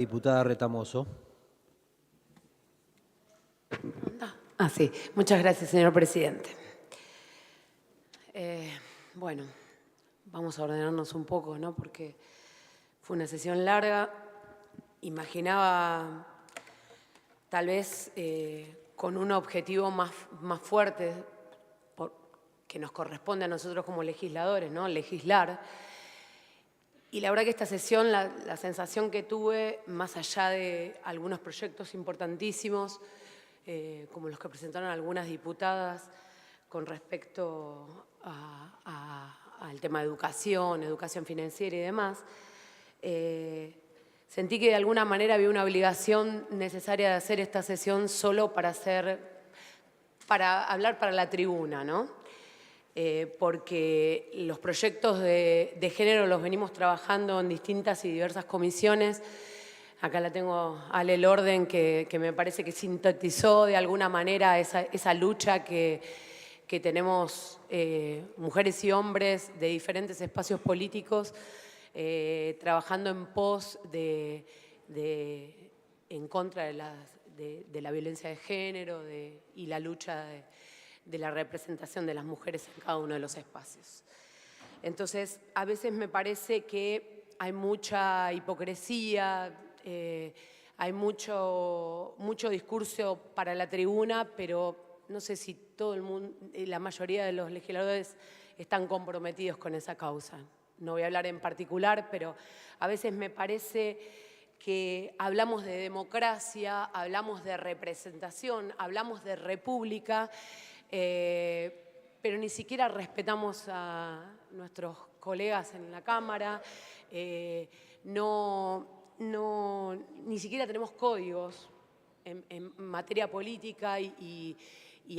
Diputada Retamoso. Sí. Muchas gracias, señor presidente. Bueno, vamos a ordenarnos un poco, ¿no? Porque fue una sesión larga. Imaginaba, tal vez, con un objetivo más fuerte que nos corresponde a nosotros como legisladores, ¿no? Legislar. Y la verdad que esta sesión, la sensación que tuve, más allá de algunos proyectos importantísimos, como los que presentaron algunas diputadas con respecto al tema de educación financiera y demás, sentí que de alguna manera había una obligación necesaria de hacer esta sesión solo para hablar para la tribuna, ¿no? Porque los proyectos de género los venimos trabajando en distintas y diversas comisiones. Acá la tengo Ale Lorden, que me parece que sintetizó de alguna manera esa lucha que tenemos mujeres y hombres de diferentes espacios políticos trabajando en pos en contra de la violencia de género y la lucha de la representación de las mujeres en cada uno de los espacios. Entonces, a veces me parece que hay mucha hipocresía, hay mucho discurso para la tribuna, pero no sé si todo el mundo, la mayoría de los legisladores están comprometidos con esa causa. No voy a hablar en particular, pero a veces me parece que hablamos de democracia, hablamos de representación, hablamos de república, pero ni siquiera respetamos a nuestros colegas en la Cámara, ni siquiera tenemos códigos en materia política y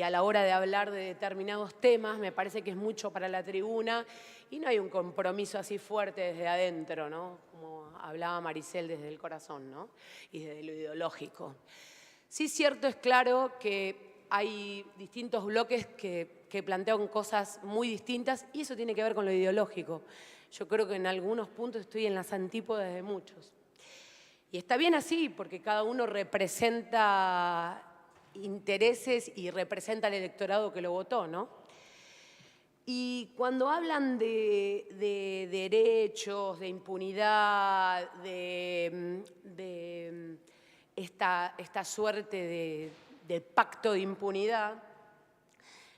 a la hora de hablar de determinados temas. Me parece que es mucho para la tribuna y no hay un compromiso así fuerte desde adentro, ¿no? Como hablaba Maricel, desde el corazón, ¿no? Y desde lo ideológico. Sí, cierto, es claro que hay distintos bloques que plantean cosas muy distintas y eso tiene que ver con lo ideológico. Yo creo que en algunos puntos estoy en las antípodas de muchos. Y está bien así, porque cada uno representa intereses y representa al electorado que lo votó, ¿no? Y cuando hablan de derechos, de impunidad, de esta suerte de pacto de impunidad,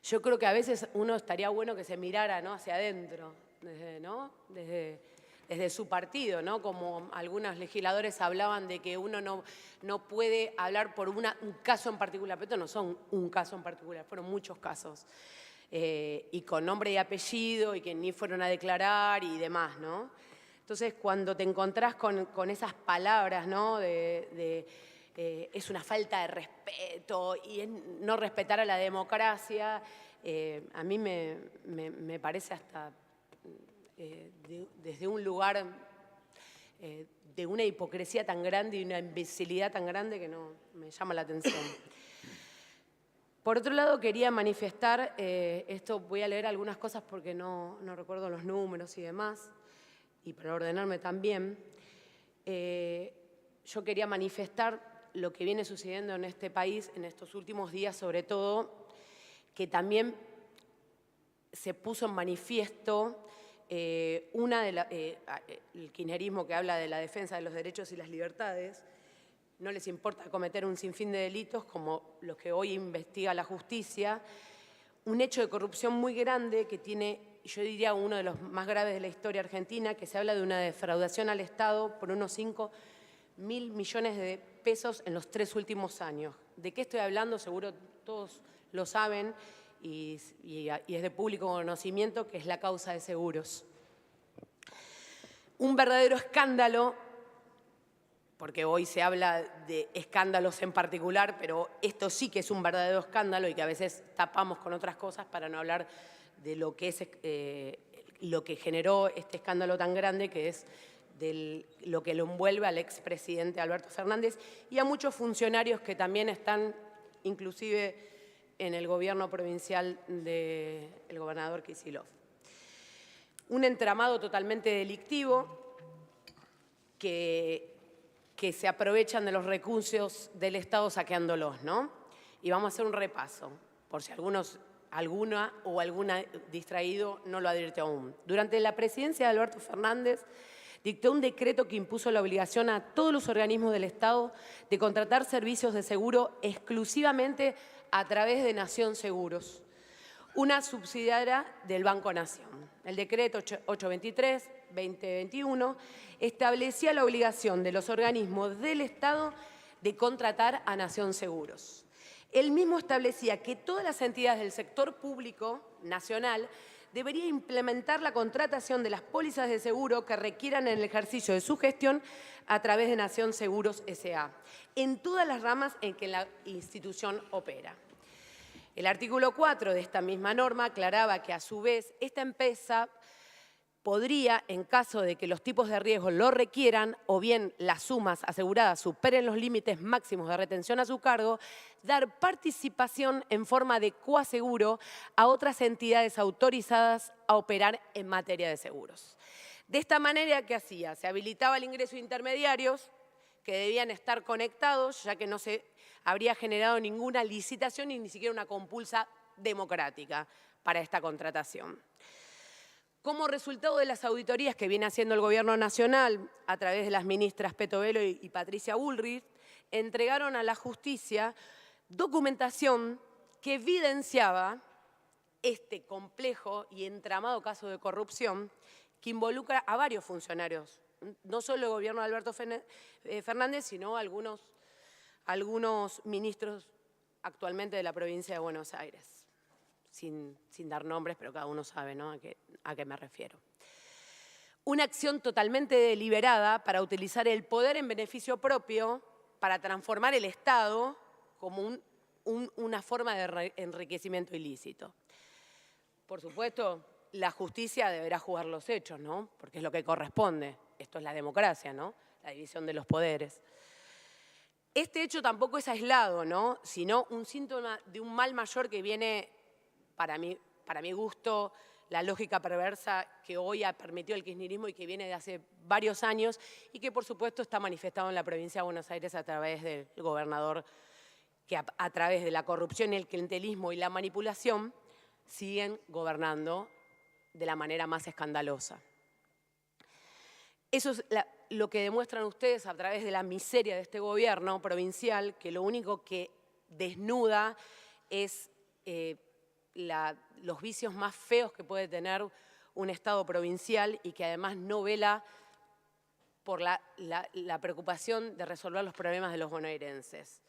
yo creo que a veces uno estaría bueno que se mirara, ¿no?, hacia adentro, desde su partido, ¿no? Como algunos legisladores hablaban de que uno no puede hablar por un caso en particular, pero estos no son un caso en particular, fueron muchos casos. Y con nombre y apellido y que ni fueron a declarar y demás, ¿no? Entonces, cuando te encontrás con esas palabras, ¿no?, es una falta de respeto y es no respetar a la democracia, a mí me parece hasta desde un lugar de una hipocresía tan grande y una imbecilidad tan grande que no me llama la atención. Por otro lado, quería manifestar, esto voy a leer algunas cosas porque no recuerdo los números y demás, y para ordenarme también. Yo quería manifestar lo que viene sucediendo en este país en estos últimos días, sobre todo, que también se puso en manifiesto el kirchnerismo que habla de la defensa de los derechos y las libertades. No les importa cometer un sinfín de delitos como los que hoy investiga la justicia, un hecho de corrupción muy grande que tiene, yo diría, uno de los más graves de la historia argentina, que se habla de una defraudación al Estado por unos 5.000 millones de pesos en los 3 últimos años. ¿De qué estoy hablando? Seguro todos lo saben y es de público conocimiento, que es la causa de seguros. Un verdadero escándalo, porque hoy se habla de escándalos en particular, pero esto sí que es un verdadero escándalo y que a veces tapamos con otras cosas para no hablar de lo que es lo que generó este escándalo tan grande, que es lo que lo envuelve al expresidente Alberto Fernández y a muchos funcionarios que también están inclusive en el gobierno provincial del gobernador Kicillof. Un entramado totalmente delictivo que que se aprovechan de los recursos del Estado saqueándolos, ¿no? Y vamos a hacer un repaso, por si alguna distraído no lo advirtió aún. Durante la presidencia de Alberto Fernández, dictó un decreto que impuso la obligación a todos los organismos del Estado de contratar servicios de seguro exclusivamente a través de Nación Seguros, una subsidiaria del Banco Nación. El decreto 823/2021 establecía la obligación de los organismos del Estado de contratar a Nación Seguros. Él mismo establecía que todas las entidades del sector público nacional deberían implementar la contratación de las pólizas de seguro que requieran en el ejercicio de su gestión a través de Nación Seguros S.A., en todas las ramas en que la institución opera. El artículo 4 de esta misma norma aclaraba que, a su vez, esta empresa podría, en caso de que los tipos de riesgo lo requieran o bien las sumas aseguradas superen los límites máximos de retención a su cargo, dar participación en forma de coaseguro a otras entidades autorizadas a operar en materia de seguros. De esta manera, ¿qué hacía? Se habilitaba el ingreso de intermediarios que debían estar conectados, ya que no se habría generado ninguna licitación y ni siquiera una compulsa democrática para esta contratación. Como resultado de las auditorías que viene haciendo el Gobierno Nacional a través de las ministras Peto Velo y Patricia Bullrich, entregaron a la justicia documentación que evidenciaba este complejo y entramado caso de corrupción que involucra a varios funcionarios, no solo el Gobierno de Alberto Fernández, sino algunos ministros actualmente de la provincia de Buenos Aires. Sin dar nombres, pero cada uno sabe, ¿no?, a qué me refiero. Una acción totalmente deliberada para utilizar el poder en beneficio propio para transformar el Estado como una forma de enriquecimiento ilícito. Por supuesto, la justicia deberá juzgar los hechos, ¿no?, porque es lo que corresponde. Esto es la democracia, ¿no?, la división de los poderes. Este hecho tampoco es aislado, ¿no?, sino un síntoma de un mal mayor que viene, para mi gusto, la lógica perversa que hoy ha permitido el kirchnerismo y que viene de hace varios años y que, por supuesto, está manifestado en la provincia de Buenos Aires a través del gobernador que, a través de la corrupción, el clientelismo y la manipulación, siguen gobernando de la manera más escandalosa. Eso es lo que demuestran ustedes a través de la miseria de este gobierno provincial, que lo único que desnuda es los vicios más feos que puede tener un Estado provincial y que además no vela por la preocupación de resolver los problemas de los bonaerenses,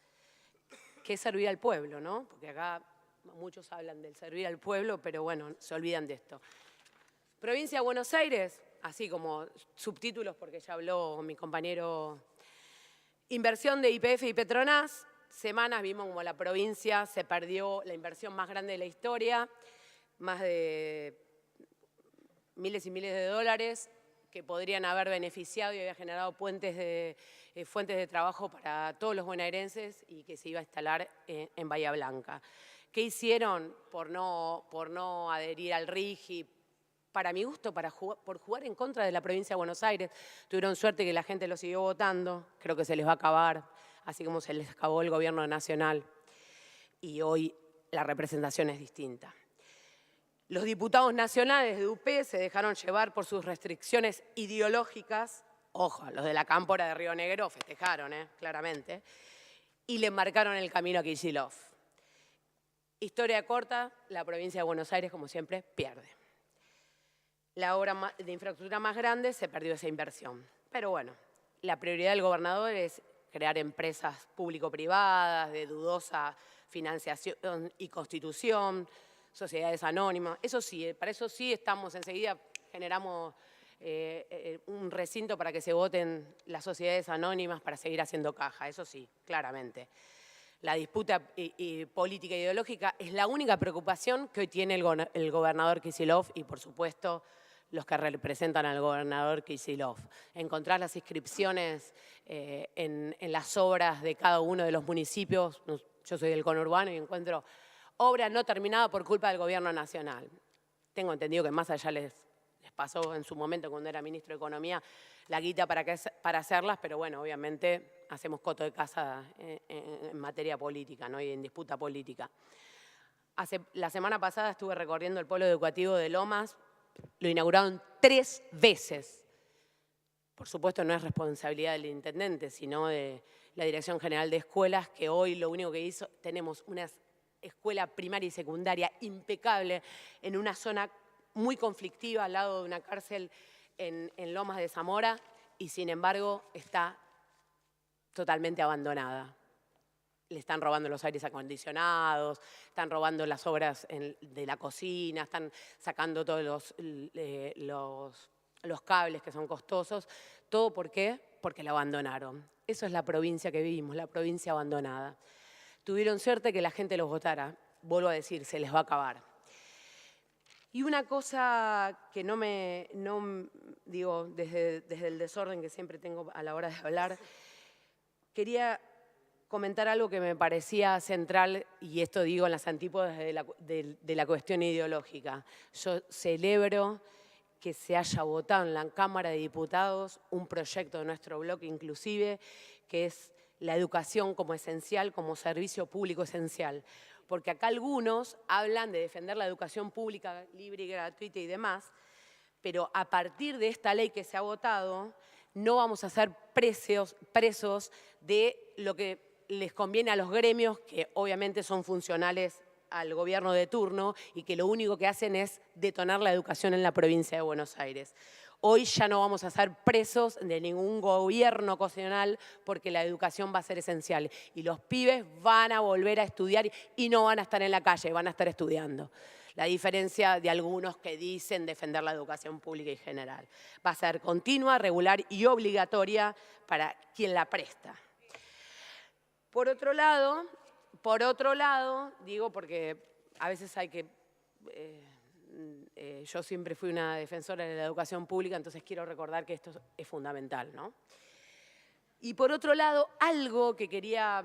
que es servir al pueblo, ¿no? Porque acá muchos hablan del servir al pueblo, pero bueno, se olvidan de esto. Provincia de Buenos Aires, así como subtítulos, porque ya habló mi compañero, inversión de YPF y Petronas. Semanas vimos como la provincia se perdió la inversión más grande de la historia, más de miles y miles de dólares que podrían haber beneficiado y había generado fuentes de trabajo para todos los bonaerenses y que se iba a instalar en Bahía Blanca. ¿Qué hicieron por no adherir al RIGI? Para mi gusto, por jugar en contra de la provincia de Buenos Aires. Tuvieron suerte que la gente lo siguió votando, creo que se les va a acabar, así como se les acabó el gobierno nacional y hoy la representación es distinta. Los diputados nacionales de UP se dejaron llevar por sus restricciones ideológicas, ojo, los de la Cámpora de Río Negro festejaron, claramente, y le marcaron el camino a Kicillof. Historia corta, la provincia de Buenos Aires, como siempre, pierde. La obra de infraestructura más grande se perdió esa inversión. Pero bueno, la prioridad del gobernador es crear empresas público-privadas de dudosa financiación y constitución, sociedades anónimas. Eso sí, para eso sí estamos enseguida, generamos un recinto para que se voten las sociedades anónimas para seguir haciendo caja, eso sí, claramente. La disputa política e ideológica es la única preocupación que hoy tiene el gobernador Kicillof y, por supuesto, los que representan al gobernador Kicillof. Encontrar las inscripciones en las obras de cada uno de los municipios. Yo soy del conurbano y encuentro obra no terminada por culpa del gobierno nacional. Tengo entendido que más allá les les pasó en su momento cuando era ministro de Economía la guita para hacerlas, pero bueno, obviamente hacemos coto de casa en materia política, ¿no? Y en disputa política. La semana pasada estuve recorriendo el polo educativo de Lomas, lo inauguraron 3 veces. Por supuesto no es responsabilidad del intendente, sino de la Dirección General de Escuelas, que hoy lo único que hizo, tenemos una escuela primaria y secundaria impecable en una zona muy conflictiva al lado de una cárcel en Lomas de Zamora y sin embargo está totalmente abandonada. Le están robando los aires acondicionados, están robando las obras de la cocina, están sacando todos los cables que son costosos. ¿Todo por qué? Porque la abandonaron. Eso es la provincia que vivimos, la provincia abandonada. Tuvieron suerte que la gente los votara. Vuelvo a decir, se les va a acabar. Y una cosa que digo, desde el desorden que siempre tengo a la hora de hablar, quería comentar algo que me parecía central, y esto digo en las antípodas de la cuestión ideológica. Yo celebro que se haya votado en la Cámara de Diputados un proyecto de nuestro bloque inclusive, que es la educación como esencial, como servicio público esencial. Porque acá algunos hablan de defender la educación pública libre y gratuita y demás, pero a partir de esta ley que se ha votado, no vamos a ser presos de lo que les conviene a los gremios, que obviamente son funcionales al gobierno de turno y que lo único que hacen es detonar la educación en la provincia de Buenos Aires. Hoy ya no vamos a ser presos de ningún gobierno ocasional porque la educación va a ser esencial y los pibes van a volver a estudiar y no van a estar en la calle, van a estar estudiando. La diferencia de algunos que dicen defender la educación pública y general. Va a ser continua, regular y obligatoria para quien la presta. Por otro lado, digo porque a veces hay que... yo siempre fui una defensora de la educación pública, entonces quiero recordar que esto es fundamental, ¿no? Y por otro lado, algo que quería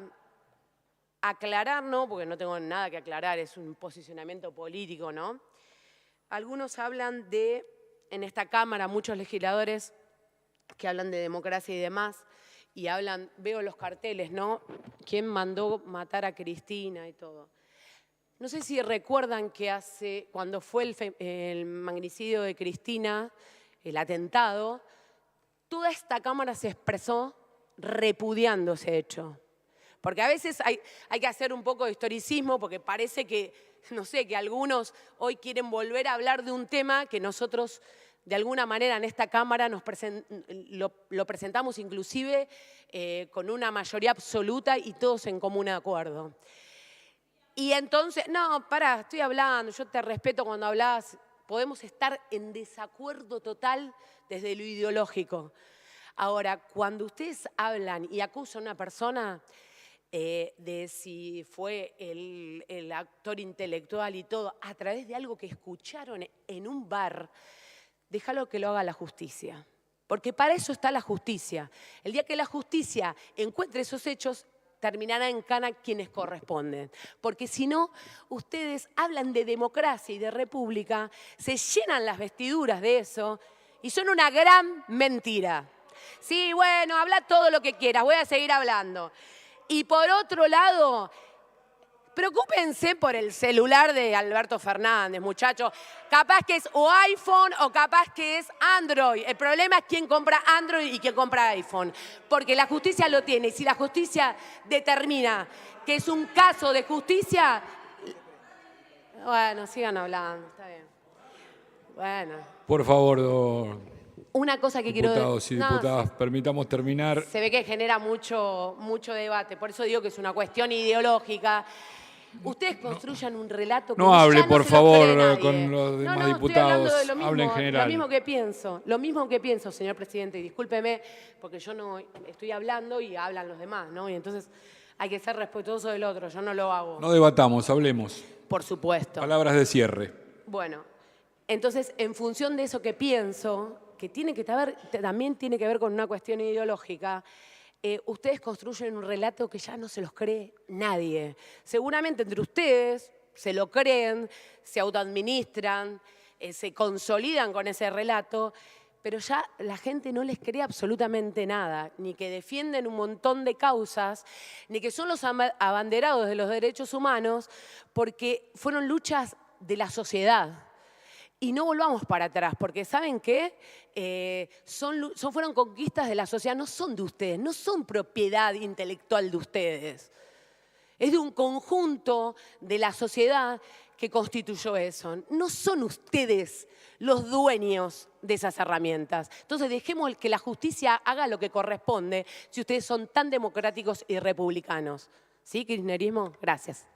aclarar, ¿no? Porque no tengo nada que aclarar, es un posicionamiento político, ¿no? Algunos hablan en esta Cámara, muchos legisladores que hablan de democracia y demás, y veo los carteles, ¿no? ¿Quién mandó matar a Cristina y todo? No sé si recuerdan que cuando fue el magnicidio de Cristina, el atentado, toda esta Cámara se expresó repudiando ese hecho. Porque a veces hay que hacer un poco de historicismo porque parece que, no sé, que algunos hoy quieren volver a hablar de un tema que nosotros de alguna manera en esta Cámara lo presentamos inclusive con una mayoría absoluta y todos en común acuerdo. Y entonces, no, pará, estoy hablando, yo te respeto cuando hablas, podemos estar en desacuerdo total desde lo ideológico. Ahora, cuando ustedes hablan y acusan a una persona de si fue el actor intelectual y todo, a través de algo que escucharon en un bar, déjalo que lo haga la justicia. Porque para eso está la justicia. El día que la justicia encuentre esos hechos, terminará en cana quienes corresponden. Porque si no, ustedes hablan de democracia y de república, se llenan las vestiduras de eso y son una gran mentira. Sí, bueno, habla todo lo que quieras, voy a seguir hablando. Y por otro lado, preocúpense por el celular de Alberto Fernández, muchachos. Capaz que es o iPhone o capaz que es Android. El problema es quién compra Android y quién compra iPhone. Porque la justicia lo tiene. Y si la justicia determina que es un caso de justicia... Bueno, sigan hablando, está bien. Bueno. Por favor, una cosa que quiero decir. Diputados y diputadas, permitamos terminar. Se ve que genera mucho debate. Por eso digo que es una cuestión ideológica. Ustedes construyan un relato que no hable, ya por no se favor, los cree nadie. con los demás no, diputados. Estoy hablando de lo mismo, Hable en general. Lo mismo que pienso, señor presidente. Y discúlpeme, porque yo no estoy hablando y hablan los demás, ¿no? Y entonces hay que ser respetuoso del otro. Yo no lo hago. No debatamos, hablemos. Por supuesto. Palabras de cierre. Bueno, entonces, en función de eso que pienso, que también tiene que ver con una cuestión ideológica, ustedes construyen un relato que ya no se los cree nadie. Seguramente entre ustedes se lo creen, se autoadministran, se consolidan con ese relato, pero ya la gente no les cree absolutamente nada, ni que defienden un montón de causas, ni que son los abanderados de los derechos humanos, porque fueron luchas de la sociedad. Y no volvamos para atrás, porque ¿saben qué? Fueron conquistas de la sociedad, no son de ustedes, no son propiedad intelectual de ustedes. Es de un conjunto de la sociedad que constituyó eso. No son ustedes los dueños de esas herramientas. Entonces dejemos que la justicia haga lo que corresponde si ustedes son tan democráticos y republicanos. ¿Sí, kirchnerismo? Gracias.